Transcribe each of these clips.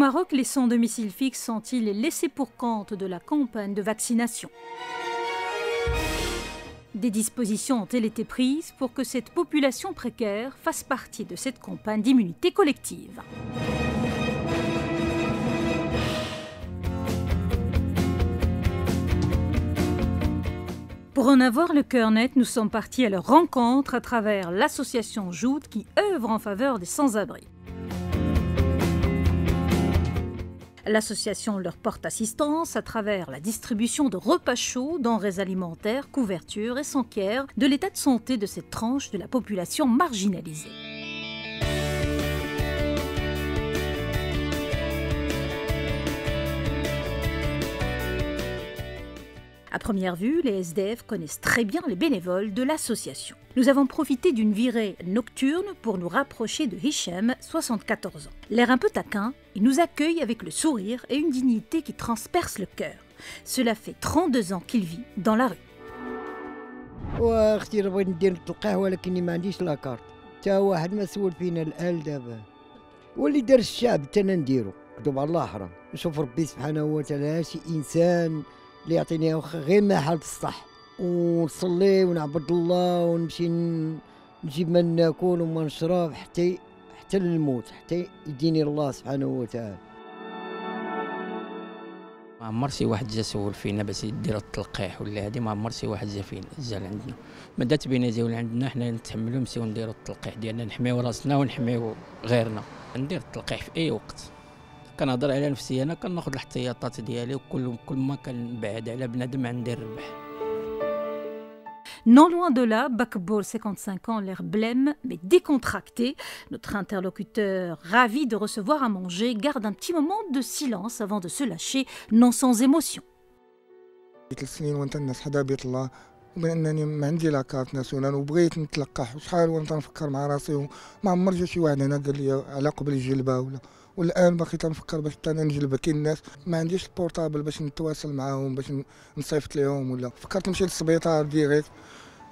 Maroc, les sans-domicile fixe sont-ils les laissés pour compte de la campagne de vaccination? Des dispositions ont-elles été prises pour que cette population précaire fasse partie de cette campagne d'immunité collective? Pour en avoir le cœur net, nous sommes partis à leur rencontre à travers l'association Joud qui œuvre en faveur des sans-abri. L'association leur porte assistance à travers la distribution de repas chauds, denrées alimentaires, couvertures et s'enquiert de l'état de santé de cette tranche de la population marginalisée. À première vue, les SDF connaissent très bien les bénévoles de l'association. Nous avons profité d'une virée nocturne pour nous rapprocher de Hicham, 74 ans. L'air un peu taquin, il nous accueille avec le sourire et une dignité qui transperce le cœur. Cela fait 32 ans qu'il vit dans la rue. واختي بغيت ندير القهوه ولكني ما عنديش لاكارت تا واحد ما سول فينا الآل دابا واللي دار الشعب حتى انا نديرو كذوب على الله حرام نشوف ربي سبحانه وتعالى شي انسان اللي يعطيني غير ما حالة الصح ونصلي ونعبد الله ونمشي نجيب ما ناكل وما نشرب حتى للموت حتى يديني الله سبحانه وتعالى. ما عمر شي واحد جا سول فينا باش يديروا التلقيح ولا هادي، ما عمر شي واحد جا عندنا، مادات بينا يجيو لعندنا حنا نتحملوا نمشيو نديروا التلقيح ديالنا، نحميو راسنا ونحميو غيرنا. ندير التلقيح في اي وقت، كنهضر على نفسي انا كناخذ الاحتياطات ديالي وكل ما كنبعد على بنادم عندي الربح. Non loin de là, Bakboul, 55 ans, l'air blême mais décontracté. Notre interlocuteur, ravi de recevoir à manger, garde un petit moment de silence avant de se lâcher, non sans émotion. 3 سنين وانت الناس حدا بيت الله وبانني ما عندي لاكارت ناسيونال وبغيت نتلقح وشحال وانا تنفكر مع راسي وما عمر جا شي واحد هنا قال لي على قبل الجلبه ولا والان باقي تنفكر باش حتى انا نجلبها. كاين الناس ما عنديش البورطابل باش نتواصل معاهم باش نصيفط لهم ولا فكرت نمشي للسبيطار ديريكت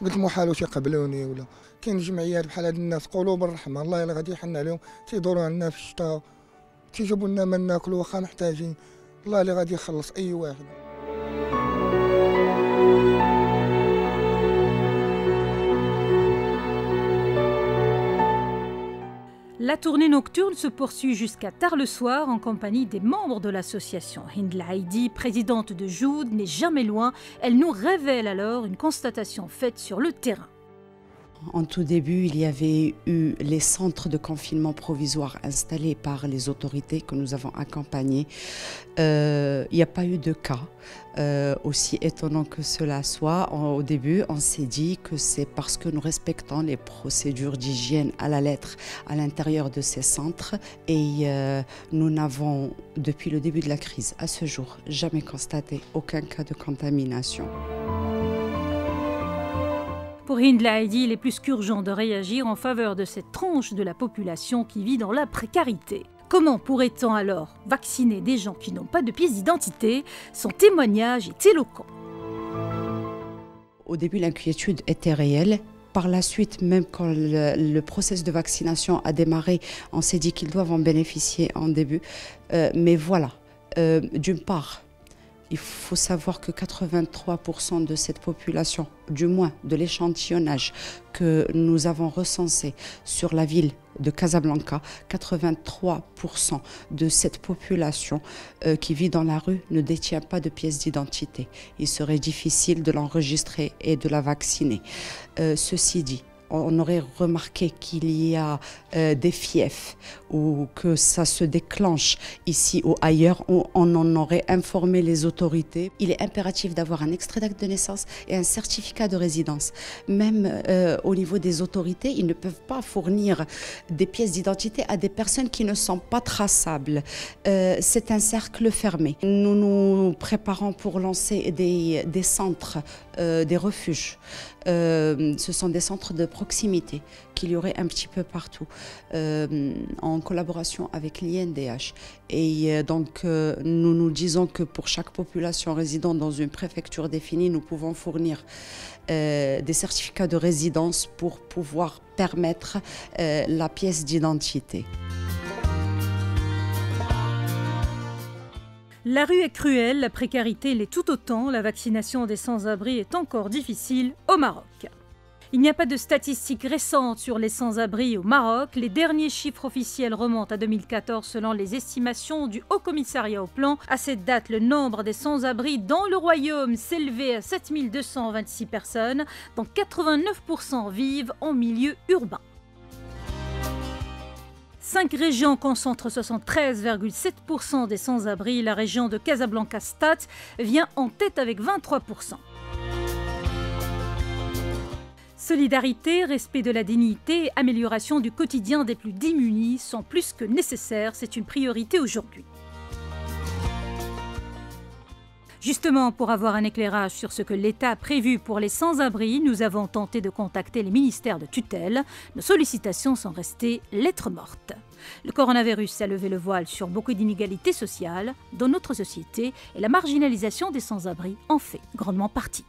قلت محال واش يقبلوني ولا كاين جمعيات بحال هاد الناس قلوب الرحمه الله الا غادي يحن عليهم تيدوروا عندنا في الشتاء تيجيبوا لنا ما ناكلوا واخا محتاجين الله اللي غادي يخلص اي واحد. La tournée nocturne se poursuit jusqu'à tard le soir en compagnie des membres de l'association. Hind Laïdi, présidente de Joud, n'est jamais loin. Elle nous révèle alors une constatation faite sur le terrain. En tout début, il y avait eu les centres de confinement provisoires installés par les autorités que nous avons accompagnés. Il n'y a pas eu de cas. Aussi étonnant que cela soit, au début, on s'est dit que c'est parce que nous respectons les procédures d'hygiène à la lettre à l'intérieur de ces centres et nous n'avons, depuis le début de la crise à ce jour, jamais constaté aucun cas de contamination. Pour Hind Laïdi, il est plus qu'urgent de réagir en faveur de cette tranche de la population qui vit dans la précarité. Comment pourrait-on alors vacciner des gens qui n'ont pas de pièce d'identité? Son témoignage est éloquent. Au début, l'inquiétude était réelle. Par la suite, même quand le processus de vaccination a démarré, on s'est dit qu'ils doivent en bénéficier en début. Mais voilà, d'une part, il faut savoir que 83% de cette population, du moins de l'échantillonnage que nous avons recensé sur la ville de Casablanca, 83% de cette population qui vit dans la rue ne détient pas de pièce d'identité. Il serait difficile de l'enregistrer et de la vacciner. Ceci dit, on aurait remarqué qu'il y a des fiefs ou que ça se déclenche ici ou ailleurs, où on en aurait informé les autorités. Il est impératif d'avoir un extrait d'acte de naissance et un certificat de résidence. Même au niveau des autorités, ils ne peuvent pas fournir des pièces d'identité à des personnes qui ne sont pas traçables. C'est un cercle fermé. Nous nous préparons pour lancer des centres, des refuges. Ce sont des centres de proximité qu'il y aurait un petit peu partout en collaboration avec l'INDH. Et donc nous nous disons que pour chaque population résidant dans une préfecture définie, nous pouvons fournir des certificats de résidence pour pouvoir permettre la pièce d'identité. La rue est cruelle, la précarité l'est tout autant, la vaccination des sans-abri est encore difficile au Maroc. Il n'y a pas de statistiques récentes sur les sans-abri au Maroc. Les derniers chiffres officiels remontent à 2014 selon les estimations du Haut Commissariat au Plan. À cette date, le nombre des sans-abri dans le royaume s'élevait à 7 226 personnes, dont 89% vivent en milieu urbain. 5 régions concentrent 73,7% des sans-abri. La région de Casablanca-Stade vient en tête avec 23%. Solidarité, respect de la dignité et amélioration du quotidien des plus démunis sont plus que nécessaires. C'est une priorité aujourd'hui. Justement, pour avoir un éclairage sur ce que l'État a prévu pour les sans-abri, nous avons tenté de contacter les ministères de tutelle. Nos sollicitations sont restées lettres mortes. Le coronavirus a levé le voile sur beaucoup d'inégalités sociales dans notre société et la marginalisation des sans-abri en fait grandement partie.